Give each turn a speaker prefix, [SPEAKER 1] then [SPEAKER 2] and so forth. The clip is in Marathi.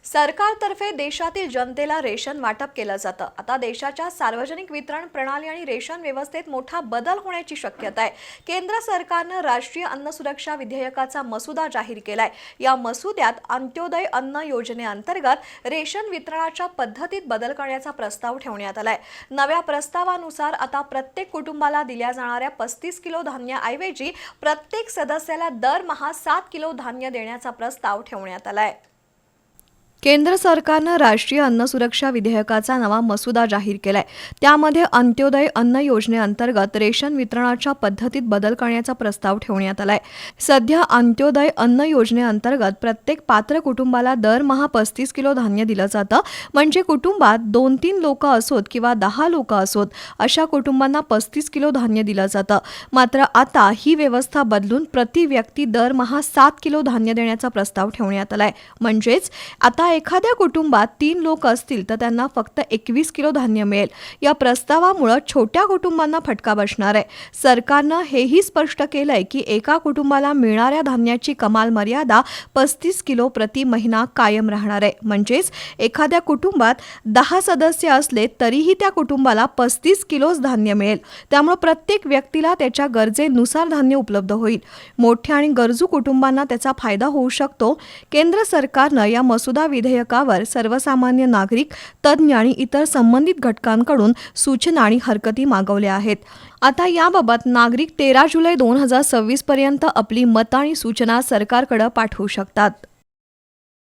[SPEAKER 1] सरकारतर्फे देशातील जनतेला रेशन वाटप केलं जातं। आता देशाच्या सार्वजनिक वितरण प्रणाली आणि रेशन व्यवस्थेत मोठा बदल होण्याची शक्यता आहे। केंद्र सरकारनं राष्ट्रीय अन्न सुरक्षा विधेयकाचा मसुदा जाहीर केलाय। या मसुद्यात अंत्योदय अन्न योजनेअंतर्गत रेशन वितरणाच्या पद्धतीत बदल करण्याचा प्रस्ताव ठेवण्यात आलाय। नव्या प्रस्तावानुसार आता प्रत्येक कुटुंबाला दिल्या जाणाऱ्या 35 किलो धान्याऐवजी प्रत्येक सदस्याला दरमहा 7 किलो धान्य देण्याचा प्रस्ताव ठेवण्यात आलाय। केंद्र सरकारनं राष्ट्रीय अन्न सुरक्षा विधेयकाचा नवा मसुदा जाहीर केलाय। त्यामध्ये अंत्योदय अन्न योजनेअंतर्गत रेशन वितरणाच्या पद्धतीत बदल करण्याचा प्रस्ताव ठेवण्यात आलाय। सध्या अंत्योदय अन्न योजनेअंतर्गत प्रत्येक पात्र कुटुंबाला दरमहा 35 किलो धान्य दिलं जातं। म्हणजे कुटुंबात 2-3 लोक असोत किंवा 10 लोक असोत अशा कुटुंबांना 35 किलो धान्य दिलं जातं। मात्र आता ही व्यवस्था बदलून प्रति व्यक्ती दरमहा 7 किलो धान्य देण्याचा प्रस्ताव ठेवण्यात आलाय। म्हणजेच आता एखाद्या कुटुंबात 3 लोक असतील तर त्यांना फक्त 21 किलो धान्य मिळेल। या प्रस्तावामुळे छोट्या कुटुंबांना फटका बसणार आहे। सरकारनं हेही स्पष्ट केलंय की एका कुटुंबाला मिळणाऱ्या धान्याची कमाल मर्यादा 35 किलो प्रति महिना कायम राहणार आहे। म्हणजेच एखाद्या कुटुंबात 10 सदस्य असले तरीही त्या कुटुंबाला 35 किलोच धान्य मिळेल। त्यामुळे प्रत्येक व्यक्तीला त्याच्या गरजेनुसार धान्य उपलब्ध होईल। मोठ्या आणि गरजू कुटुंबांना त्याचा फायदा होऊ शकतो। केंद्र सरकारनं या मसुदा विधेयकावर सर्वसामान्य नागरिक, तज्ज्ञ आणि इतर संबंधित घटकांकडून सूचना आणि हरकती मागवल्या आहेत। आता याबाबत नागरिक 13 जुलै 2026 पर्यंत आपली मतं आणि सूचना सरकारकडे पाठवू शकतात।